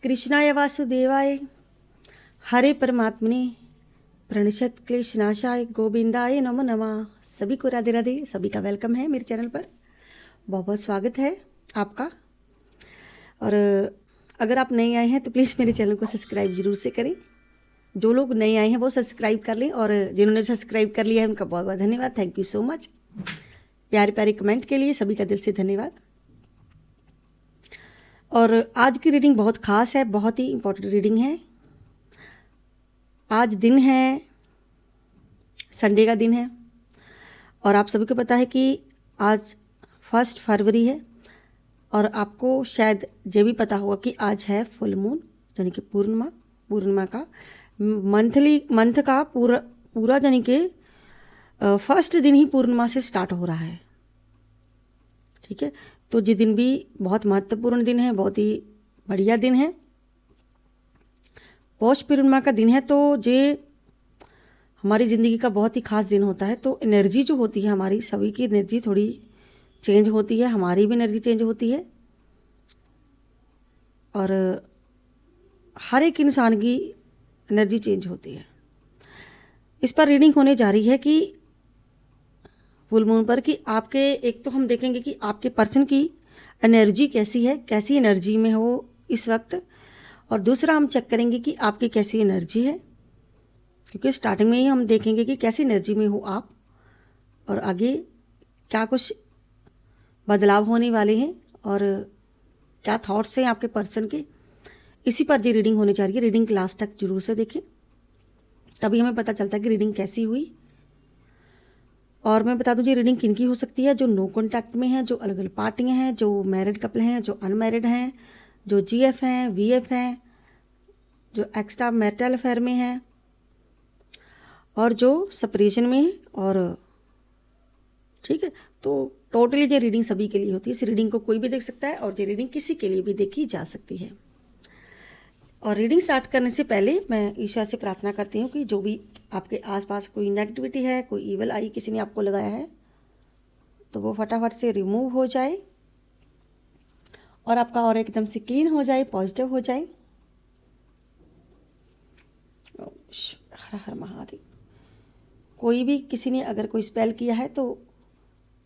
कृष्णाय वासुदेवाय हरे परमात्मने प्रणशत क्लेशनाशाय गोविंदाय नमो नमः। सभी को राधे राधे। सभी का वेलकम है मेरे चैनल पर। बहुत बहुत स्वागत है आपका। और अगर आप नए आए हैं तो प्लीज़ मेरे चैनल को सब्सक्राइब ज़रूर से करें। जो लोग नए आए हैं वो सब्सक्राइब कर लें, और जिन्होंने सब्सक्राइब कर लिया है उनका बहुत बहुत धन्यवाद। Thank you so much. प्यारे प्यारे कमेंट के लिए सभी का दिल से धन्यवाद। और आज की रीडिंग बहुत ख़ास है, बहुत ही इम्पोर्टेंट रीडिंग है। आज दिन है, संडे का दिन है, और आप सभी को पता है कि आज 1 फरवरी है। और आपको शायद ये भी पता होगा कि आज है फुल मून, यानी कि पूर्णिमा का मंथ का पूरा यानी कि फर्स्ट दिन ही पूर्णिमा से स्टार्ट हो रहा है। ठीक है, तो ये दिन भी बहुत महत्वपूर्ण दिन है, बहुत ही बढ़िया दिन है। पौष पूर्णिमा का दिन है, तो ये हमारी ज़िंदगी का बहुत ही खास दिन होता है। तो एनर्जी जो होती है, हमारी सभी की एनर्जी थोड़ी चेंज होती है, हमारी भी एनर्जी चेंज होती है, और हर एक इंसान की एनर्जी चेंज होती है। इस पर रीडिंग होने जा रही है कि फुल मून पर कि आपके, एक तो हम देखेंगे कि आपके पर्सन की एनर्जी कैसी है, कैसी एनर्जी में हो इस वक्त, और दूसरा हम चेक करेंगे कि आपकी कैसी एनर्जी है, क्योंकि स्टार्टिंग में ही हम देखेंगे कि कैसी एनर्जी में हो आप, और आगे क्या कुछ बदलाव होने वाले हैं और क्या थॉट्स हैं आपके पर्सन के। इसी पर ये रीडिंग होने जा रही है। रीडिंग लास्ट तक जरूर से देखें, तभी हमें पता चलता है कि रीडिंग कैसी हुई। और मैं बता दूं ये रीडिंग किनकी हो सकती है, जो नो कॉन्टैक्ट में हैं, जो अलग अलग पार्टियां हैं, जो मैरिड कपल हैं, जो अनमैरिड हैं, जो जीएफ हैं, वीएफ हैं, जो एक्स्ट्रा मैरिटल अफेयर में हैं, और जो सेपरेशन में है। और ठीक है, तो टोटली ये रीडिंग सभी के लिए होती है। इस रीडिंग को कोई भी देख सकता है, और ये रीडिंग किसी के लिए भी देखी जा सकती है। और रीडिंग स्टार्ट करने से पहले मैं ईश्वर से प्रार्थना करती हूँ कि जो भी आपके आसपास कोई नेगेटिविटी है, कोई ईवल आई किसी ने आपको लगाया है, तो वो फटाफट से रिमूव हो जाए और आपका और एकदम से क्लीन हो जाए, पॉजिटिव हो जाए। हर हर महादेव। कोई भी किसी ने अगर कोई स्पेल किया है तो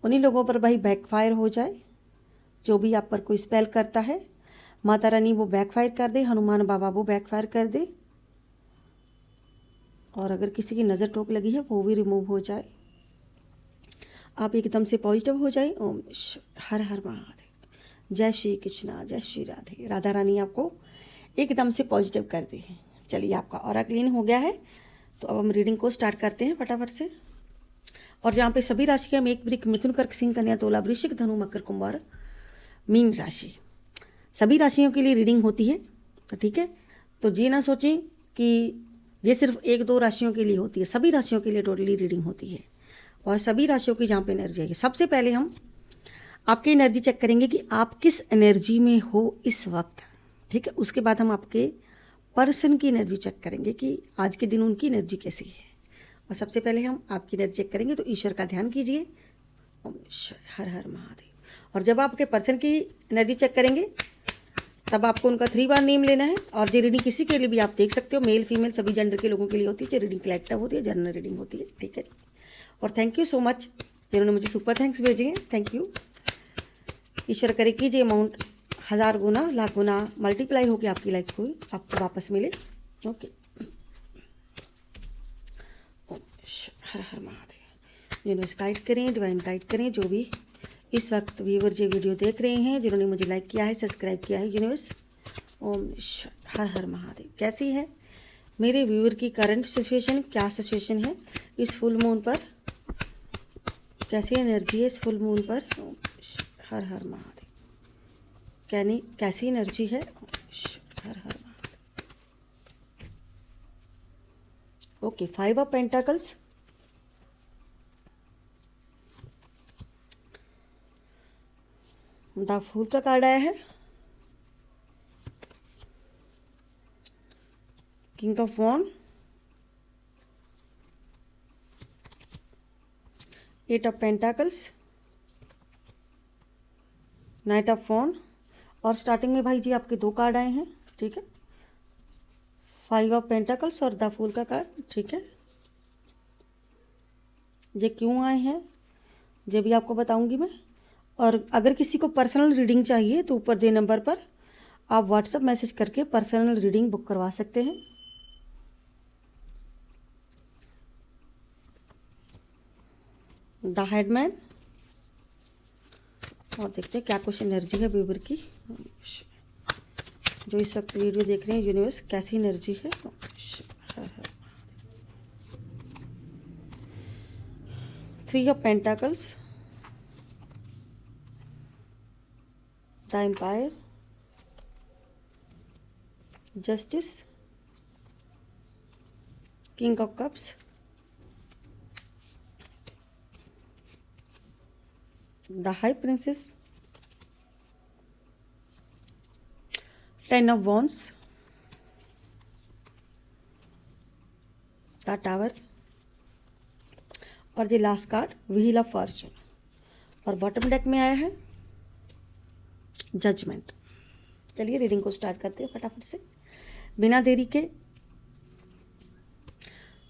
उन्हीं लोगों पर भाई बैकफायर हो जाए। जो भी आप पर कोई स्पेल करता है, माता रानी वो बैकफायर कर दे, हनुमान बाबा वो बैकफायर कर दे, और अगर किसी की नज़र टोक लगी है वो भी रिमूव हो जाए। आप एकदम से पॉजिटिव हो जाए। ओम हर हर महादेव। जय श्री कृष्णा, जय श्री राधे। राधा रानी आपको एकदम से पॉजिटिव कर दी। चलिए, आपका ऑरा क्लीन हो गया है, तो अब हम रीडिंग को स्टार्ट करते हैं फटाफट से। और यहाँ पे सभी राशि का मेष, वृश्चिक, मिथुन, कर्क, सिंह, कन्या, तुला, वृश्चिक, धनु, मकर, कुंभ, मीन राशि, सभी राशियों के लिए रीडिंग होती है। तो ठीक है, तो ये ना सोचें कि ये सिर्फ 1-2 राशियों के लिए होती है, सभी राशियों के लिए टोटली रीडिंग होती है, और सभी राशियों की जहाँ पे एनर्जी है। सबसे पहले हम आपकी एनर्जी चेक करेंगे कि आप किस एनर्जी में हो इस वक्त। ठीक है, उसके बाद हम आपके पर्सन की एनर्जी चेक करेंगे कि आज के दिन उनकी एनर्जी कैसी है। और सबसे पहले हम आपकी एनर्जी चेक करेंगे, तो ईश्वर का ध्यान कीजिए। ओम हर हर महादेव। और जब आपके पर्सन की एनर्जी चेक करेंगे तब आपको उनका 3 बार नेम लेना है। और ये रीडिंग किसी के लिए भी आप देख सकते हो, मेल फीमेल सभी जेंडर के लोगों के लिए होती है। ये रीडिंग कलेक्टिव होती है, जनरल रीडिंग होती है। ठीक है, और थैंक यू सो मच जिन्होंने मुझे सुपर थैंक्स भेजे हैं। Thank you. ईश्वर करे कि ये अमाउंट 1000 गुना, लाख गुना मल्टीप्लाई होकर आपकी लाइफ को आपको वापस मिले। ओके, हर हर महादेव। यूनिवर्स गाइड करें, डिवाइन गाइड करें। जो भी इस वक्त व्यूअर जो वीडियो देख रहे हैं, जिन्होंने मुझे लाइक किया है, सब्सक्राइब किया है, यूनिवर्स ओम हर हर महादेव। कैसी है मेरे व्यूअर की करंट सिचुएशन, क्या सिचुएशन है इस फुल मून पर, कैसी एनर्जी है इस फुल मून पर। ओम हर हर महादेव। कैसी एनर्जी है। हर हर Mahadev. Okay, 5 of pentacles, the fool का कार्ड आया है, king of wand, 8 of pentacles, knight of wand, और स्टार्टिंग में भाई जी आपके 2 कार्ड आए हैं, ठीक है, 5 ऑफ पेंटाकल्स और द फूल का कार्ड, ठीक है। ये क्यों आए हैं ये भी आपको बताऊंगी मैं। और अगर किसी को पर्सनल रीडिंग चाहिए तो ऊपर दे नंबर पर आप व्हाट्सएप मैसेज करके पर्सनल रीडिंग बुक करवा सकते हैं। द हेडमैन, और देखते हैं क्या कुछ एनर्जी है व्यूअर की, जो इस वक्त वीडियो देख रहे हैं। यूनिवर्स कैसी एनर्जी है। 3 of pentacles, the empire, justice, king of cups, the high princess, 10 of wands, the tower, और ये last card wheel of fortune. और बॉटम डेक में आया है जजमेंट। चलिए रीडिंग को स्टार्ट करते हैं फटाफट से बिना देरी के।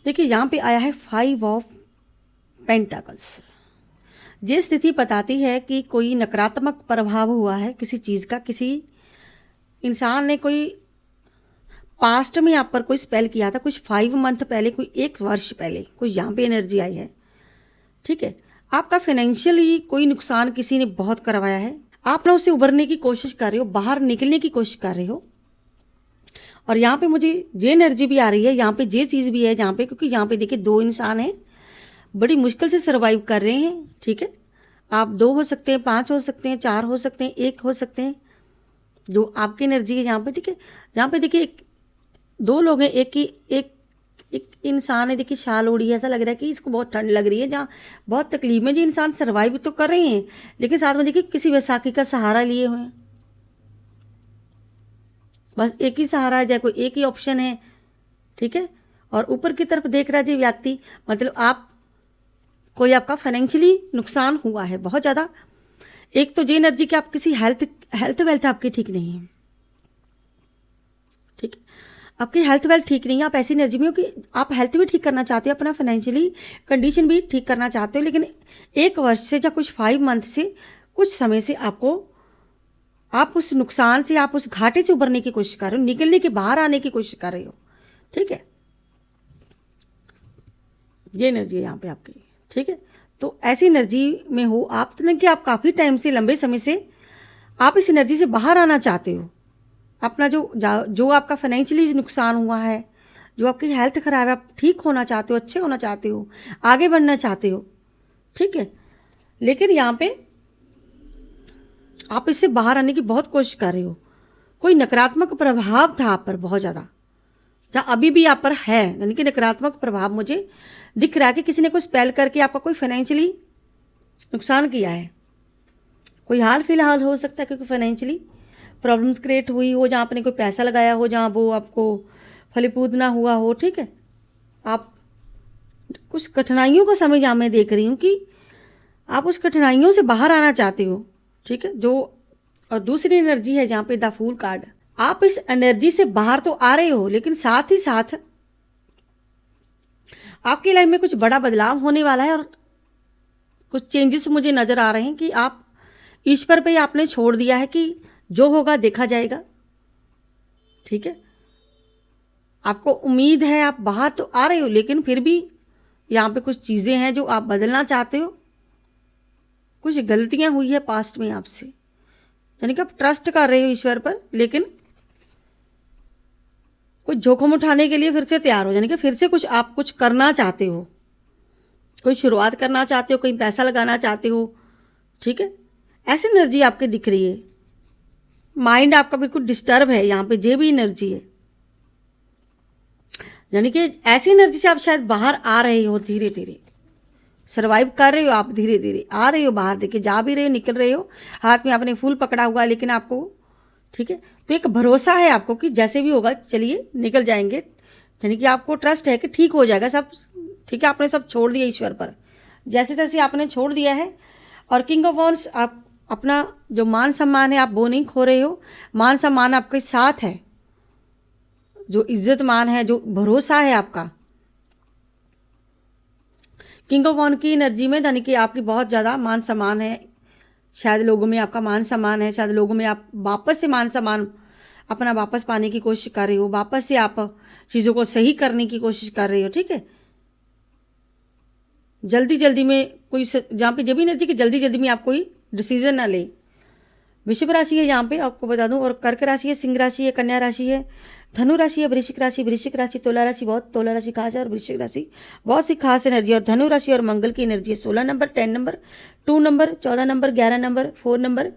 देखिए यहाँ पे आया है 5 ऑफ पेंटाकल्स। ये स्थिति बताती है कि कोई नकारात्मक प्रभाव हुआ है किसी चीज़ का, किसी इंसान ने कोई पास्ट में आप पर कोई स्पेल किया था, कुछ 5 मंथ पहले, कोई 1 वर्ष पहले, कुछ यहाँ पे एनर्जी आई है, ठीक है। आपका फाइनेंशियली कोई नुकसान किसी ने बहुत करवाया है, आप ना उससे उभरने की कोशिश कर रहे हो, बाहर निकलने की कोशिश कर रहे हो। और यहाँ पे मुझे ये एनर्जी भी आ रही है, यहाँ पे ये चीज़ भी है जहाँ पे, क्योंकि यहाँ पे देखिए 2 इंसान हैं, बड़ी मुश्किल से सर्वाइव कर रहे हैं, ठीक है। आप 2 हो सकते हैं, 5 हो सकते हैं, 4 हो सकते हैं, 1 हो सकते हैं, जो आपकी एनर्जी है यहाँ पे, ठीक है। जहाँ पे देखिए 2 लोग हैं, एक इंसान है, देखिए शाल ओढ़ी है, ऐसा लग रहा है कि इसको बहुत ठंड लग रही है, जहाँ बहुत तकलीफ में जो इंसान सर्वाइव तो कर रहे हैं, लेकिन साथ में देखिए किसी वैसाखी का सहारा लिए हुए हैं। बस एक ही सहारा है, कोई एक ही ऑप्शन है, ठीक है। और ऊपर की तरफ देख रहा है जी व्यक्ति, मतलब आप कोई आपका फाइनेंशियली नुकसान हुआ है बहुत ज़्यादा। एक तो ये एनर्जी कि आप किसी हेल्थ वेल्थ आपकी ठीक नहीं है, ठीक है। आपकी हेल्थ वेल्थ ठीक नहीं है, आप ऐसी एनर्जी में हो कि आप हेल्थ भी ठीक करना चाहते हो, अपना फाइनेंशियली कंडीशन भी ठीक करना चाहते हो, लेकिन 1 वर्ष से या कुछ 5 मंथ से, कुछ समय से आप उस नुकसान से, आप उस घाटे से उभरने की कोशिश कर रहे हो, निकलने के बाहर आने की कोशिश कर रहे हो, ठीक है। ये एनर्जी है यहाँ पे आपकी, ठीक है। तो ऐसी एनर्जी में हो आप, तो कि आप काफ़ी टाइम से, लंबे समय से आप इस एनर्जी से बाहर आना चाहते हो। अपना जो आपका फाइनेंशियली नुकसान हुआ है, जो आपकी हेल्थ खराब है, आप ठीक होना चाहते हो, अच्छे होना चाहते हो, आगे बढ़ना चाहते हो, ठीक है। लेकिन यहाँ पे आप इससे बाहर आने की बहुत कोशिश कर रहे हो। कोई नकारात्मक प्रभाव था आप पर बहुत ज़्यादा, जहाँ अभी भी आप पर है, यानी कि नकारात्मक प्रभाव मुझे दिख रहा है कि किसी ने कोई स्पेल करके आपका कोई फाइनेंशियली नुकसान किया है। कोई हाल फिलहाल हो सकता है, क्योंकि फाइनेंशियली प्रॉब्लम्स क्रिएट हुई हो, जहाँ आपने कोई पैसा लगाया हो, जहाँ वो आपको फलीभूत ना हुआ हो, ठीक है। आप कुछ कठिनाइयों का समय जहाँ मैं देख रही हूँ कि आप उस कठिनाइयों से बाहर आना चाहते हो, ठीक है। और दूसरी एनर्जी है जहाँ पे द फूल कार्ड, आप इस एनर्जी से बाहर तो आ रहे हो, लेकिन साथ ही साथ आपकी लाइफ में कुछ बड़ा बदलाव होने वाला है, और कुछ चेंजेस मुझे नज़र आ रहे हैं कि आप ईश्वर पे आपने छोड़ दिया है कि जो होगा देखा जाएगा, ठीक है। आपको उम्मीद है, आप बाहर तो आ रहे हो, लेकिन फिर भी यहाँ पे कुछ चीज़ें हैं जो आप बदलना चाहते हो। कुछ गलतियाँ हुई है पास्ट में आपसे, यानी कि आप ट्रस्ट कर रहे हो ईश्वर पर, लेकिन कुछ जोखिम उठाने के लिए फिर से तैयार हो, यानी कि फिर से आप कुछ करना चाहते हो, कोई शुरुआत करना चाहते हो, कहीं पैसा लगाना चाहते हो, ठीक है। ऐसी एनर्जी आपकी दिख रही है। माइंड आपका बिल्कुल डिस्टर्ब है, यहाँ पे ये भी एनर्जी है, यानी कि ऐसी एनर्जी से आप शायद बाहर आ रहे हो, धीरे धीरे सर्वाइव कर रहे हो आप, धीरे धीरे आ रहे हो बाहर, देखिए जा भी रहे हो, निकल रहे हो, हाथ में आपने फूल पकड़ा हुआ है, लेकिन आपको, ठीक है। तो एक भरोसा है आपको कि जैसे भी होगा चलिए निकल जाएंगे, यानी कि आपको ट्रस्ट है कि ठीक हो जाएगा सब, ठीक है। आपने सब छोड़ दिया ईश्वर पर, जैसे तैसे आपने छोड़ दिया है। और किंग ऑफ वॉन्ड्स, आप अपना जो मान सम्मान है आप वो नहीं खो रहे हो, मान सम्मान आपके साथ है, जो इज्जतमान है, जो भरोसा है आपका। किंग ऑफ वन की एनर्जी में यानी कि आपकी बहुत ज़्यादा मान सम्मान है, शायद लोगों में आपका मान सम्मान है, शायद लोगों में आप वापस से मान सम्मान अपना वापस पाने की कोशिश कर रहे हो, वापस से आप चीज़ों को सही करने की कोशिश कर रहे हो। ठीक है, जल्दी जल्दी में कोई जहाँ पे जब भी एनर्जी कि जल्दी जल्दी में आप कोई डिसीजन ना ले। वृषभ राशि है यहाँ पे आपको बता दूं, और कर्क राशि है, सिंह राशि है, कन्या राशि है, धनु राशि है, वृश्चिक राशि, तुला राशि तुला राशि खास है, और वृश्चिक राशि बहुत सी खास एनर्जी। और धनु राशि और मंगल की एनर्जी है 16 number, 10 number, 2 number, 14 number, 11 number, 4 number,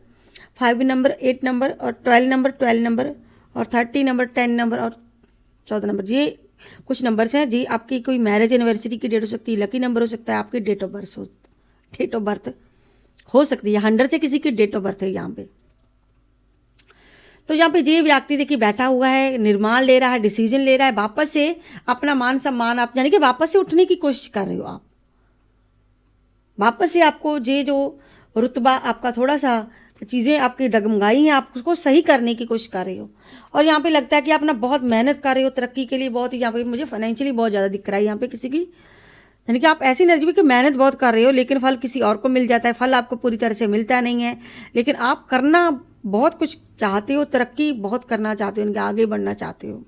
5 number, 8 number और 12 नंबर और 30 नंबर, 10 नंबर और 14 नंबर। ये कुछ नंबर्स हैं जी। आपकी कोई मैरिज एनिवर्सरी की डेट हो सकती है, लकी नंबर हो सकता है, आपकी डेट ऑफ बर्थ हो सकती है, 100 से किसी की डेट ऑफ बर्थ है यहाँ पे। तो यहाँ पे ये व्यक्ति देखिए बैठा हुआ है, निर्माण ले रहा है, डिसीजन ले रहा है, वापस से अपना मान सम्मान आप यानी कि वापस से उठने की कोशिश कर रहे हो आप। वापस से आपको ये जो रुतबा आपका थोड़ा सा चीज़ें आपकी डगमगाई हैं, आप उसको सही करने की कोशिश कर रहे हो। और यहाँ पे लगता है कि आप ना बहुत मेहनत कर रहे हो तरक्की के लिए, बहुत ही यहाँ पे मुझे फाइनेंशियली बहुत ज़्यादा दिख रहा है यहाँ पे किसी की, यानी कि आप ऐसी एनर्जी में कि मेहनत बहुत कर रहे हो लेकिन फल किसी और को मिल जाता है, फल आपको पूरी तरह से मिलता नहीं है। लेकिन आप करना बहुत कुछ चाहते हो, तरक्की बहुत करना चाहते हो, इनके आगे बढ़ना चाहते हो,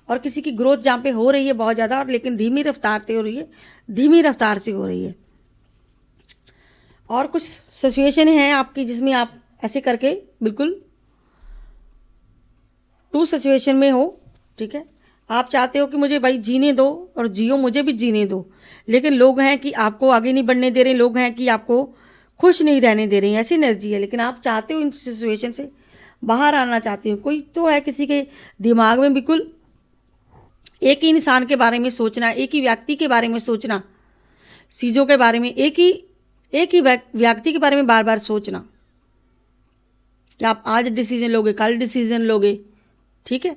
और किसी की ग्रोथ जहाँ पे हो रही है बहुत ज़्यादा, और लेकिन धीमी रफ्तार से हो रही है, धीमी रफ्तार से हो रही है। और कुछ सिचुएशन है आपकी जिसमें आप ऐसे करके बिल्कुल टू सिचुएशन में हो। ठीक है, आप चाहते हो कि मुझे भाई जीने दो और जियो, मुझे भी जीने दो, लेकिन लोग हैं कि आपको आगे नहीं बढ़ने दे रहे, लोग हैं कि आपको खुश नहीं रहने दे रहे हैं, ऐसी एनर्जी है। लेकिन आप चाहते हो इन सिचुएशन से बाहर आना चाहते हो। कोई तो है किसी के दिमाग में बिल्कुल एक ही इंसान के बारे में सोचना, एक ही व्यक्ति के बारे में सोचना, चीज़ों के बारे में एक ही व्यक्ति के बारे में बार बार सोचना कि आप आज डिसीजन लोगे, कल डिसीजन लोगे। ठीक है,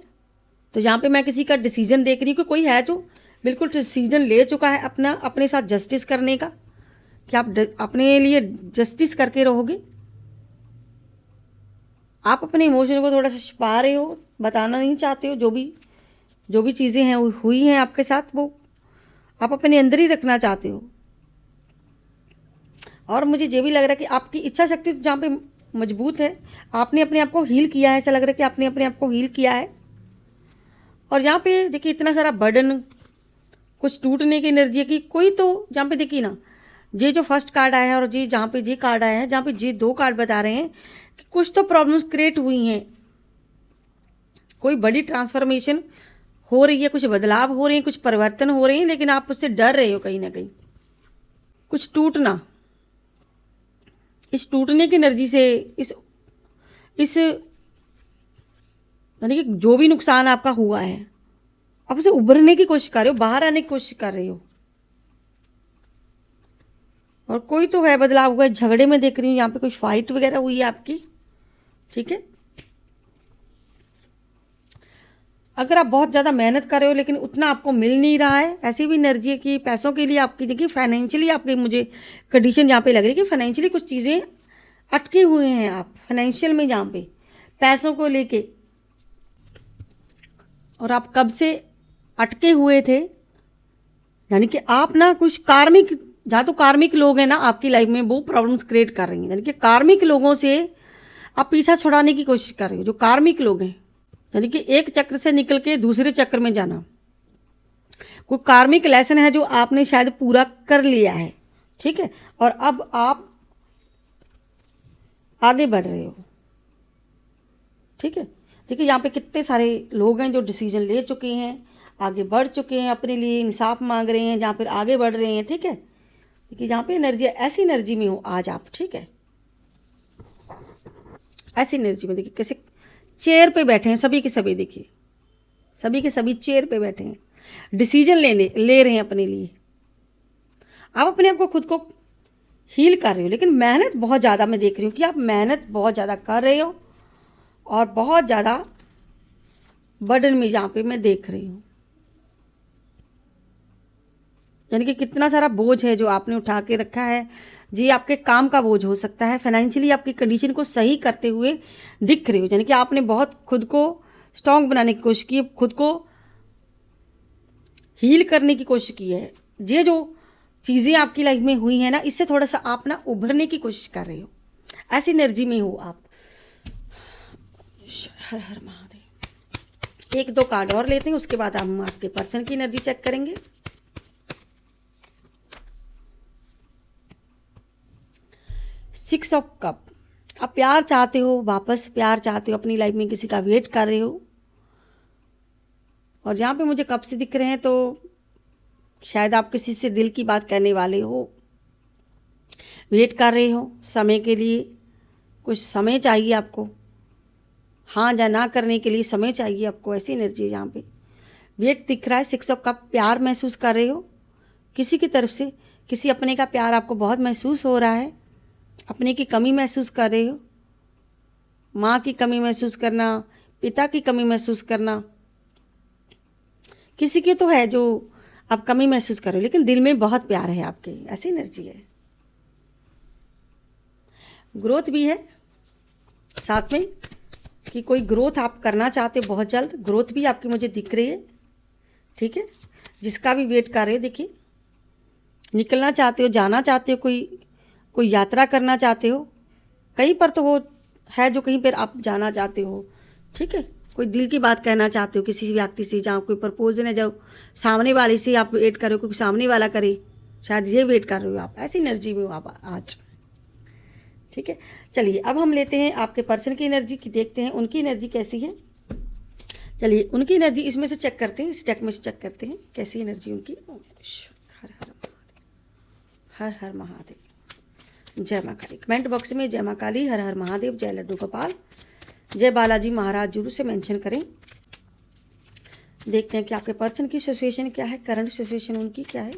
तो यहाँ पे मैं किसी का डिसीजन देख रही हूँ कि कोई है जो बिल्कुल डिसीजन ले चुका है अपने साथ जस्टिस करने का, कि आप अपने लिए जस्टिस करके रहोगे। आप अपने इमोशन को थोड़ा सा छुपा रहे हो, बताना नहीं चाहते हो, जो भी चीज़ें हैं हुई हैं आपके साथ, वो आप अपने अंदर ही रखना चाहते हो। और मुझे ये भी लग रहा है कि आपकी इच्छा शक्ति जहाँ पे मजबूत है, आपने अपने आप को हील किया है, ऐसा लग रहा है कि आपने अपने आप को हील किया है। और यहाँ पे देखिए इतना सारा बर्डन, कुछ टूटने की एनर्जी है कि कोई तो जहाँ पे देखिए ना, ये जो फर्स्ट कार्ड आया है और ये जहाँ पे ये कार्ड आया है, जहाँ पे ये 2 कार्ड बता रहे हैं कि कुछ तो प्रॉब्लम्स क्रिएट हुई हैं, कोई बड़ी ट्रांसफॉर्मेशन हो रही है, कुछ बदलाव हो रहे हैं, कुछ परिवर्तन हो रहे हैं, लेकिन आप उससे डर रहे हो कहीं ना कहीं। कुछ टूटना, इस टूटने की एनर्जी से इस यानी कि जो भी नुकसान आपका हुआ है, आप उसे उभरने की कोशिश कर रहे हो, बाहर आने की कोशिश कर रहे हो। और कोई तो है बदलाव हुआ है, झगड़े में देख रही हूँ यहाँ पे, कुछ फाइट वगैरह हुई है आपकी। ठीक है, अगर आप बहुत ज़्यादा मेहनत कर रहे हो लेकिन उतना आपको मिल नहीं रहा है, ऐसी भी एनर्जी है कि पैसों के लिए आपकी देखिए फाइनेंशियली आपकी मुझे कंडीशन यहाँ पे लग रही है कि फाइनेंशियली कुछ चीज़ें अटके हुए हैं आप फाइनेंशियल में, जहाँ पे पैसों को लेके, और आप कब से अटके हुए थे। यानी कि आप ना कुछ कार्मिक, जहाँ तो कार्मिक लोग हैं ना आपकी लाइफ में, वो प्रॉब्लम्स क्रिएट कर रही हैं। यानी कि कार्मिक लोगों से आप पीछा छुड़ाने की कोशिश कर रहे हो, जो कार्मिक लोग हैं, यानी कि एक चक्र से निकल के दूसरे चक्र में जाना। कोई कार्मिक लेसन है जो आपने शायद पूरा कर लिया है। ठीक है, और अब आप आगे बढ़ रहे हो। ठीक है, देखिए यहाँ पे कितने सारे लोग हैं जो डिसीजन ले चुके हैं, आगे बढ़ चुके हैं, अपने लिए इंसाफ मांग रहे हैं, जहाँ फिर आगे बढ़ रहे हैं। ठीक है, देखिए यहाँ पे एनर्जी, ऐसी एनर्जी में हो आज आप। ठीक है, ऐसी एनर्जी में देखिए कैसे चेयर पे बैठे हैं सभी के सभी, देखिए सभी के सभी चेयर पे बैठे हैं, डिसीजन ले रहे हैं अपने लिए। आप अपने आप को खुद को हील कर रहे हो, लेकिन मेहनत बहुत ज़्यादा मैं देख रही हूँ कि आप मेहनत बहुत ज़्यादा कर रहे हो और बहुत ज़्यादा बर्डन में जहाँ पे मैं देख रही हूँ। यानी कि कितना सारा बोझ है जो आपने उठा के रखा है, जी आपके काम का बोझ हो सकता है। फाइनेंशियली आपकी कंडीशन को सही करते हुए दिख रहे हो, यानी कि आपने बहुत खुद को स्ट्रॉन्ग बनाने की कोशिश की, खुद को हील करने की कोशिश की है। ये जो चीज़ें आपकी लाइफ में हुई हैं ना, इससे थोड़ा सा आप ना उभरने की कोशिश कर रहे हो, ऐसी एनर्जी में हो आप। हर हर महादेव। एक दो कार्ड और लेते हैं, उसके बाद हम आपके पर्सन की एनर्जी चेक करेंगे। Six of cup. आप प्यार चाहते हो, वापस प्यार चाहते हो, अपनी लाइफ में किसी का वेट कर रहे हो, और जहाँ पे मुझे कप से दिख रहे हैं तो शायद आप किसी से दिल की बात कहने वाले हो, वेट कर रहे हो समय के लिए, कुछ समय चाहिए आपको, हाँ या ना करने के लिए समय चाहिए आपको, ऐसी एनर्जी जहाँ पे वेट दिख रहा है। Six of cup. प्यार महसूस कर रहे हो किसी की तरफ से, किसी अपने का प्यार आपको बहुत महसूस हो रहा है, अपने की कमी महसूस कर रहे हो, माँ की कमी महसूस करना, पिता की कमी महसूस करना, किसी की तो है जो आप कमी महसूस कर रहे हो, लेकिन दिल में बहुत प्यार है आपके, ऐसी एनर्जी है। ग्रोथ भी है साथ में, कि कोई ग्रोथ आप करना चाहते हो, बहुत जल्द ग्रोथ भी आपकी मुझे दिख रही है, ठीक है। जिसका भी वेट कर रहे हो, देखिए निकलना चाहते हो, जाना चाहते हो, कोई यात्रा करना चाहते हो, कहीं पर तो वो है जो कहीं पर आप जाना चाहते हो, ठीक है। कोई दिल की बात कहना चाहते हो किसी व्यक्ति से, जहाँ कोई प्रपोजल है, जो सामने वाले से आप वेट कर रहे हो, क्योंकि सामने वाला करे, शायद ये वेट कर रहे हो आप, ऐसी एनर्जी में हो आप आज, ठीक है। चलिए अब हम लेते हैं आपके पर्सन की एनर्जी की, देखते हैं उनकी एनर्जी कैसी है। चलिए उनकी एनर्जी इसमें से चेक करते हैं, इस डेक में से चेक करते हैं कैसी एनर्जी उनकी। हर हर महादेव, हर हर महादेव, जय माँ काली। कमेंट बॉक्स में जय माँ काली, हर हर महादेव, जय लड्डू गोपाल, जय बालाजी महाराज जरूर से मेंशन करें। देखते हैं कि आपके पर्सन की सिचुएशन क्या है, करंट सिचुएशन उनकी क्या है।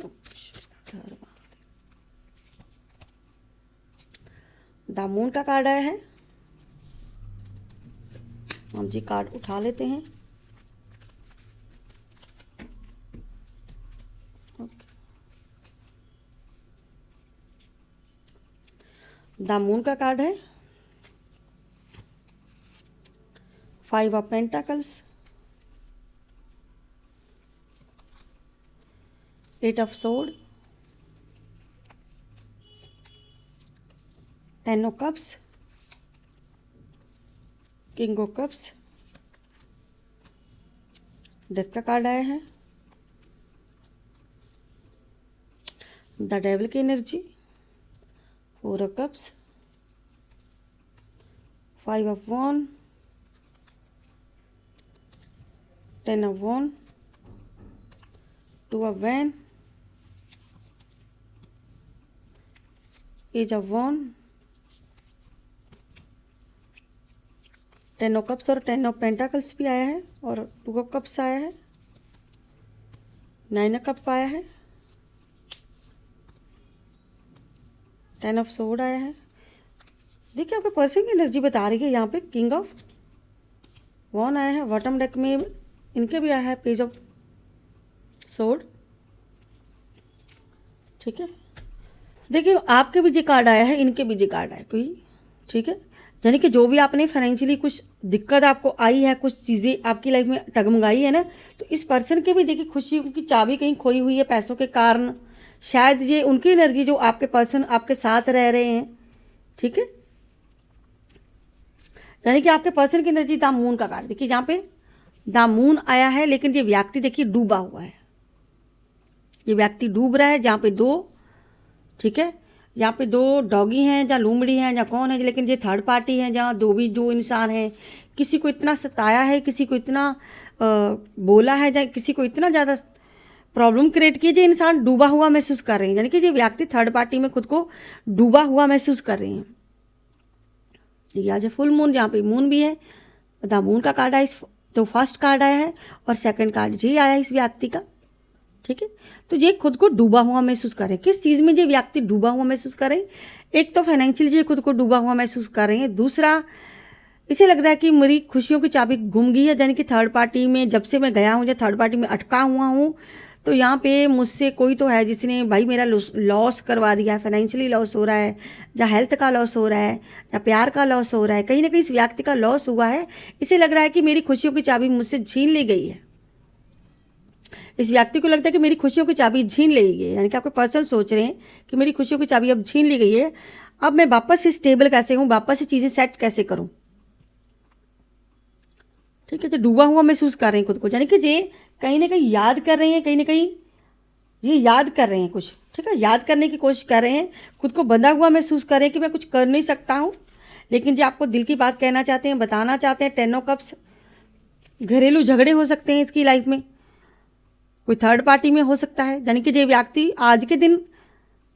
द मून का कार्ड आया है, हम जी कार्ड उठा लेते हैं। द मून का कार्ड है, 5 of pentacles, 8 of sword, 10 of cups, king of cups, death का कार्ड आया है, द डेविल की energy, 4 of cups, 5 of wand, 10 of wand, 2 of wand, Age of wand, 10 of cups और 10 of pentacles भी आया है, और 2 of cups आया है, 9 of cup आया है, 10 of sword आया है। देखिए आपके पर्सन की एनर्जी बता रही है यहाँ पे, किंग ऑफ वॉन्ड आया है, बॉटम डेक में इनके भी आया है पेज ऑफ सोर्ड, ठीक है। देखिए आपके भी जी कार्ड आया है, इनके भी जी कार्ड आया कोई, ठीक है। यानी कि जो भी आपने फाइनेंशियली कुछ दिक्कत आपको आई है, कुछ चीज़ें आपकी लाइफ में टगमगाई है ना, तो इस पर्सन के भी देखिए खुशी की चाबी कहीं खोई हुई है पैसों के कारण, शायद ये उनकी एनर्जी जो आपके पर्सन आपके साथ रह रहे हैं, ठीक है। यानी कि आपके पर्सन की एनर्जी द मून का कार्ड, देखिए यहाँ पे द मून आया है, लेकिन ये व्यक्ति देखिए डूबा हुआ है, ये व्यक्ति डूब रहा है, जहाँ पे 2, ठीक है, यहाँ पे 2 डॉगी हैं, जहाँ लूमड़ी हैं, जहाँ कौन है, लेकिन ये थर्ड पार्टी है, जहाँ दो इंसान हैं, किसी को इतना सताया है, किसी को इतना बोला है, जहाँ किसी को इतना ज़्यादा प्रॉब्लम क्रिएट की, जो इंसान डूबा हुआ महसूस कर रहे हैं, यानी कि ये व्यक्ति थर्ड पार्टी में खुद को डूबा हुआ महसूस कर रहे हैं। ये आज फुल मून, जहाँ पे मून भी है, द मून का कार्ड आया, तो फर्स्ट कार्ड आया है और सेकंड कार्ड जी आया है इस व्यक्ति का, ठीक है। तो ये खुद को डूबा हुआ महसूस करें, किस चीज़ में ये व्यक्ति डूबा हुआ महसूस करें, एक तो फाइनेंशियली ये खुद को डूबा हुआ महसूस कर रहे हैं, दूसरा इसे लग रहा है कि मेरी खुशियों की चाबी गुम गई है, यानी कि थर्ड पार्टी में जब से मैं गया हूँ, या थर्ड पार्टी में अटका हुआ हूँ, तो यहाँ पे मुझसे कोई तो है जिसने भाई मेरा लॉस करवा दिया है, फाइनेंशियली लॉस हो रहा है, या हेल्थ का लॉस हो रहा है, या प्यार का लॉस हो रहा है, कहीं ना कहीं इस व्यक्ति का लॉस हुआ है, इसे लग रहा है कि मेरी खुशियों की चाबी मुझसे छीन ली गई है। इस व्यक्ति को लगता है कि मेरी खुशियों की चाबी छीन ली गई है, यानी कि आपके पर्सन सोच रहे हैं कि मेरी खुशियों की चाबी अब छीन ली गई है, अब मैं वापस से स्टेबल कैसे हूँ, वापस से चीज़ें सेट कैसे करूँ। ठीक है, तो डूबा हुआ महसूस कर रहे हैं खुद को, यानी कि ये कहीं ना कहीं याद कर रहे हैं, कहीं ना कहीं ये याद कर रहे हैं कुछ। ठीक है, याद करने की कोशिश कर रहे हैं, खुद को बंधा हुआ महसूस कर रहे हैं कि मैं कुछ कर नहीं सकता हूँ। लेकिन जो आपको दिल की बात कहना चाहते हैं, बताना चाहते हैं। 10 ऑफ कप्स, घरेलू झगड़े हो सकते हैं इसकी लाइफ में, कोई थर्ड पार्टी में हो सकता है, यानी कि ये व्यक्ति आज के दिन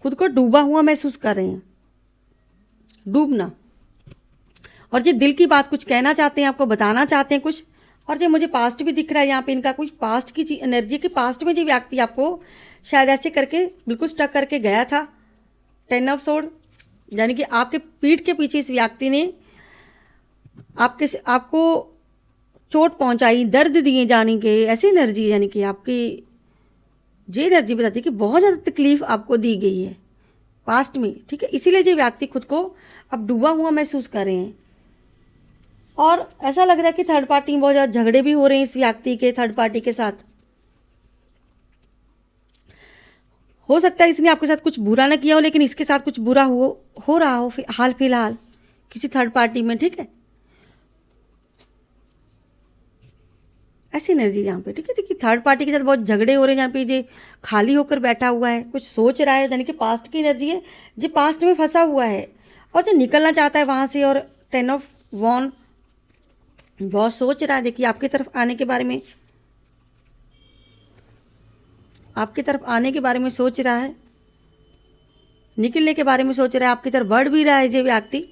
खुद को डूबा हुआ महसूस कर रहे हैं, डूबना। और ये दिल की बात कुछ कहना चाहते हैं, आपको बताना चाहते हैं कुछ। और ये मुझे पास्ट भी दिख रहा है यहाँ पे, इनका कुछ पास्ट की एनर्जी के पास्ट में जो व्यक्ति आपको शायद ऐसे करके बिल्कुल स्टक करके गया था। 10 ऑफ सोर्ड, यानी कि आपके पीठ के पीछे इस व्यक्ति ने आपको चोट पहुंचाई, दर्द दिए जाने के, ऐसी एनर्जी, यानी कि आपकी ये एनर्जी बताती है कि बहुत ज़्यादा तकलीफ आपको दी गई है पास्ट में। ठीक है, इसीलिए ये व्यक्ति खुद को अब डूबा हुआ महसूस कर रहे हैं। और ऐसा लग रहा है कि थर्ड पार्टी में बहुत ज़्यादा झगड़े भी हो रहे हैं इस व्यक्ति के थर्ड पार्टी के साथ। हो सकता है इसने आपके साथ कुछ बुरा ना किया हो, लेकिन इसके साथ कुछ बुरा हो रहा हो हाल फिलहाल किसी थर्ड पार्टी में। ठीक है, ऐसी एनर्जी यहाँ पे। ठीक है, देखिए थर्ड पार्टी के साथ बहुत झगड़े हो रहे हैं, यहाँ पे ये खाली होकर बैठा हुआ है, कुछ सोच रहा है, यानी कि पास्ट की एनर्जी है, जो पास्ट में फंसा हुआ है और जो निकलना चाहता है वहाँ से। और 10 ऑफ वॉन, बहुत सोच रहा है, देखिए आपकी तरफ आने के बारे में, आपकी तरफ आने के बारे में सोच रहा है, निकलने के बारे में सोच रहा है, आपकी तरफ बढ़ भी रहा है ये व्यक्ति,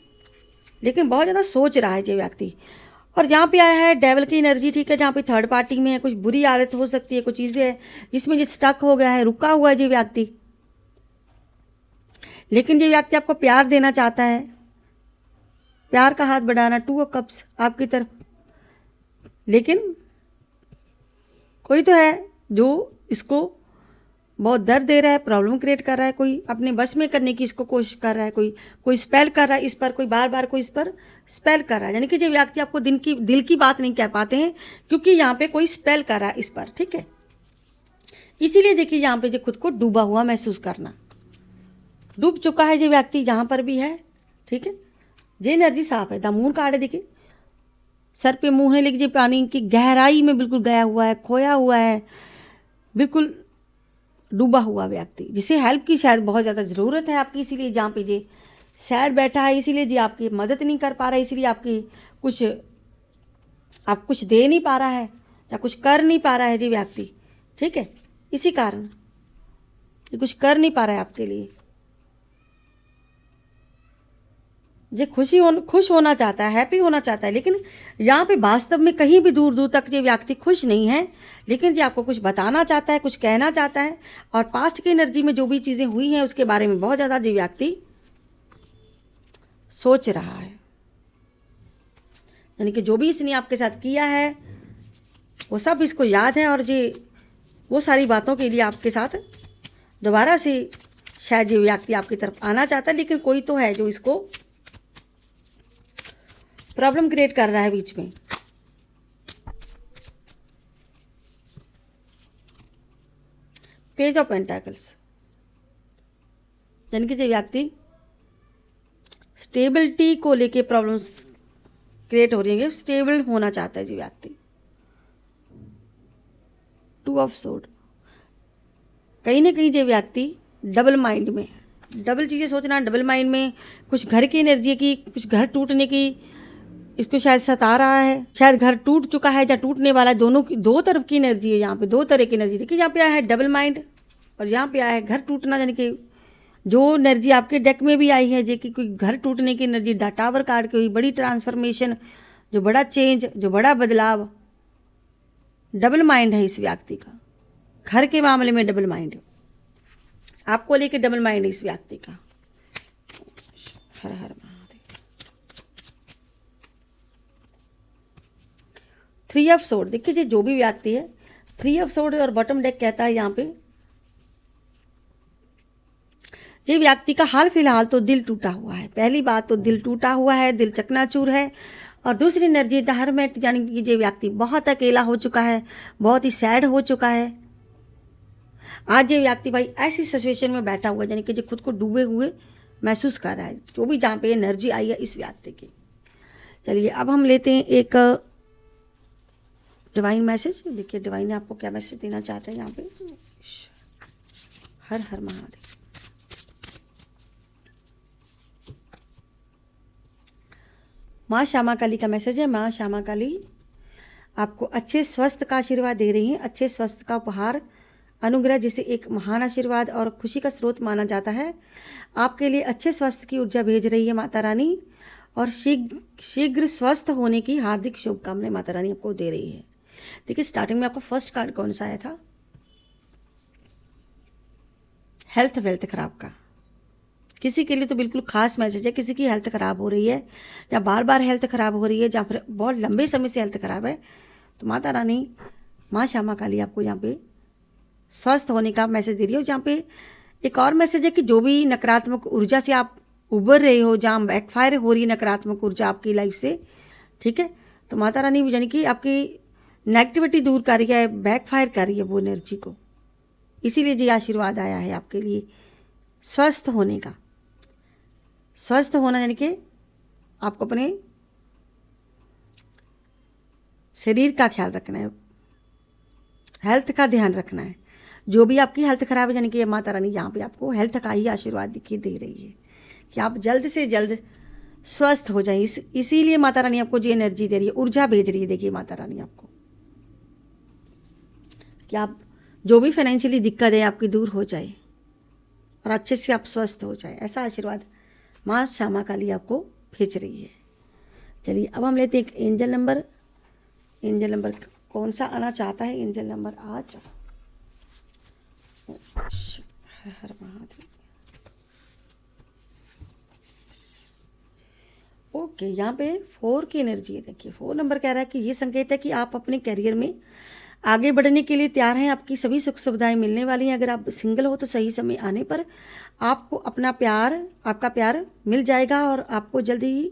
लेकिन बहुत ज़्यादा सोच रहा है ये व्यक्ति। और यहाँ पे आया है डेविल की एनर्जी। ठीक है, जहाँ पे थर्ड पार्टी में है, कुछ बुरी आदत हो सकती है, कुछ चीज़ें है जिसमें ये स्टक हो गया है, रुका हुआ है ये व्यक्ति। लेकिन ये व्यक्ति आपको प्यार देना चाहता है, प्यार का हाथ बढ़ाना, 2 ऑफ कप्स आपकी तरफ। लेकिन कोई तो है जो इसको बहुत दर्द दे रहा है, प्रॉब्लम क्रिएट कर रहा है, कोई अपने बस में करने की इसको कोशिश कर रहा है, कोई स्पेल कर रहा है इस पर, कोई बार बार कोई इस पर स्पेल कर रहा है। यानी कि जो व्यक्ति आपको दिल की बात नहीं कह पाते हैं, क्योंकि यहाँ पे कोई स्पेल कर रहा है इस पर। ठीक है, इसीलिए देखिए यहाँ पे जो खुद को डूबा हुआ महसूस करना, डूब चुका है ये व्यक्ति जहाँ पर भी है। ठीक है, ये एनर्जी साफ है। द मून कार्ड है, देखिए सर पे मुंह है, लेकिन ये पानी की गहराई में बिल्कुल गया हुआ है, खोया हुआ है, बिल्कुल डूबा हुआ व्यक्ति, जिसे हेल्प की शायद बहुत ज़्यादा ज़रूरत है आपकी। इसीलिए जहाँ पे ये सैड बैठा है, इसीलिए जी आपकी मदद नहीं कर पा रहा है, इसीलिए आप कुछ दे नहीं पा रहा है या कुछ कर नहीं पा रहा है जी व्यक्ति। ठीक है, इसी कारण ये कुछ कर नहीं पा रहा है आपके लिए। ये खुश होना चाहता है, हैप्पी होना चाहता है, लेकिन यहाँ पे वास्तव में कहीं भी दूर दूर तक ये व्यक्ति खुश नहीं है। लेकिन ये आपको कुछ बताना चाहता है, कुछ कहना चाहता है, और पास्ट की एनर्जी में जो भी चीज़ें हुई हैं उसके बारे में बहुत ज़्यादा ये व्यक्ति सोच रहा है। यानी कि जो भी इसने आपके साथ किया है वो सब इसको याद है, और ये वो सारी बातों के लिए आपके साथ दोबारा से शायद ये व्यक्ति आपकी तरफ आना चाहता है। लेकिन कोई तो है जो इसको प्रॉब्लम क्रिएट कर रहा है बीच में। पेज ऑफ पेंटाकल्स, यानी कि जो व्यक्ति स्टेबिलिटी को लेके प्रॉब्लम्स क्रिएट हो रही है, स्टेबल होना चाहता है जो व्यक्ति। 2 ऑफ सोर्ड, कहीं ना कहीं जो व्यक्ति डबल माइंड में है, डबल चीज़ें सोचना, डबल माइंड में, कुछ घर की एनर्जी की, कुछ घर टूटने की इसको शायद सता रहा है, शायद घर टूट चुका है या टूटने वाला है, दोनों की, दो तरफ की एनर्जी है यहाँ पे, दो तरह की एनर्जी। देखिए यहाँ पे आया है डबल माइंड और यहाँ पे आया है घर टूटना, यानी कि जो एनर्जी आपके डेक में भी आई है जो कि कोई घर टूटने की एनर्जी, टावर कार्ड की हुई बड़ी ट्रांसफॉर्मेशन, जो बड़ा चेंज, जो बड़ा बदलाव, डबल माइंड है इस व्यक्ति का। घर के मामले में डबल माइंड है, आपको लेके डबल माइंड है इस व्यक्ति का। हर हर महादेव। 3 ऑफ सोर्ड, देखिए जो भी व्यक्ति है 3 ऑफ सोर्ड और बॉटम डेक कहता है यहाँ पे ये व्यक्ति का हाल फिलहाल तो दिल टूटा हुआ है। पहली बात तो दिल टूटा हुआ है, दिल चकनाचूर है। और दूसरी एनर्जी द हर्मिट, यानी कि ये व्यक्ति बहुत अकेला हो चुका है, बहुत ही सैड हो चुका है। आज ये व्यक्ति भाई ऐसी सिचुएशन में बैठा हुआ है, यानी कि जो खुद को डूबे हुए महसूस कर रहा है, जो भी जहाँ पे एनर्जी आई है इस व्यक्ति की। चलिए अब हम लेते हैं एक डिवाइन मैसेज। देखिए डिवाइन आपको क्या मैसेज देना चाहते हैं यहाँ पे। हर हर महादेव। माँ श्यामा काली का मैसेज है। माँ श्यामा काली आपको अच्छे स्वस्थ का आशीर्वाद दे रही हैं, अच्छे स्वस्थ का उपहार अनुग्रह, जिसे एक महान आशीर्वाद और खुशी का स्रोत माना जाता है। आपके लिए अच्छे स्वास्थ्य की ऊर्जा भेज रही है माता रानी, और शीघ्र स्वस्थ होने की हार्दिक शुभकामनाएं माता रानी आपको दे रही है। देखिए स्टार्टिंग में आपको फर्स्ट कार्ड कौन सा आया था? हेल्थ वेल्थ खराब का। किसी के लिए तो बिल्कुल खास मैसेज है, किसी की हेल्थ खराब हो रही है, या बार बार हेल्थ खराब हो रही है, जहाँ फिर बहुत लंबे समय से हेल्थ खराब है, तो माता रानी माँ श्यामा काली आपको यहाँ पे स्वस्थ होने का मैसेज दे रही हो। जहाँ पे एक और मैसेज है कि जो भी नकारात्मक ऊर्जा से आप उबर रहे हो, जहाँ बैकफायर हो रही है नकारात्मक ऊर्जा आपकी लाइफ से, ठीक है, तो माता रानी यानी कि आपकी नेगेटिविटी दूर कर रही है, बैकफायर कर रही है वो एनर्जी को। इसीलिए जी आशीर्वाद आया है आपके लिए स्वस्थ होने का। स्वस्थ होना यानी कि आपको अपने शरीर का ख्याल रखना है, हेल्थ का ध्यान रखना है। जो भी आपकी हेल्थ खराब है, यानी कि माता रानी यहाँ पे आपको हेल्थ का ही आशीर्वाद दिखी दे रही है कि आप जल्द से जल्द स्वस्थ हो जाएं। इसीलिए माता रानी आपको जो एनर्जी दे रही है, ऊर्जा भेज रही है। देखिए माता रानी आपको कि आप जो भी फाइनेंशियली दिक्कत है आपकी दूर हो जाए और अच्छे से आप स्वस्थ हो जाए, ऐसा आशीर्वाद माँ श्यामा काली आपको भेज रही है। चलिए अब हम लेते हैं एक एंजल नंबर। एंजल नंबर कौन सा आना चाहता है? एंजल नंबर आज हर हर महादेव। ओके, यहाँ पे 4 की एनर्जी है। देखिए 4 नंबर कह रहा है कि ये संकेत है कि आप अपने करियर में आगे बढ़ने के लिए तैयार हैं। आपकी सभी सुख सुविधाएं मिलने वाली हैं। अगर आप सिंगल हो तो सही समय आने पर आपको अपना प्यार, आपका प्यार मिल जाएगा और आपको जल्दी ही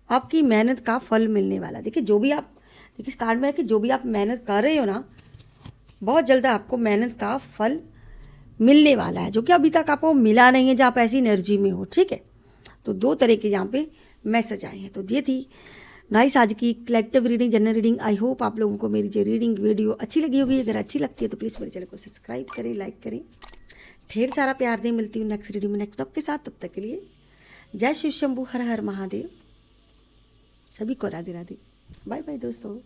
आपकी मेहनत का फल मिलने वाला। देखिए जो भी आप, देखिए इस कार्ड में है कि जो भी आप मेहनत कर रहे हो ना, बहुत जल्द आपको मेहनत का फल मिलने वाला है, जो कि अभी तक आपको मिला नहीं है, जहाँ आप ऐसी एनर्जी में हो। ठीक है, तो 2 तरह के यहाँ पे मैसेज आए हैं। तो ये थी गाइस आज की collective reading, general reading. I hope आप लोगों को मेरी जो रीडिंग वीडियो अच्छी लगी होगी। अगर अच्छी लगती है तो प्लीज़ मेरे चैनल को सब्सक्राइब करें, लाइक करें, ढेर सारा प्यार दें। मिलती हूँ नेक्स्ट रीडिंग में नेक्स्ट टॉप के साथ। तब तक के लिए जय शिव शंभू, हर हर महादेव। सभी को राधे राधे। बाय बाय दोस्तों।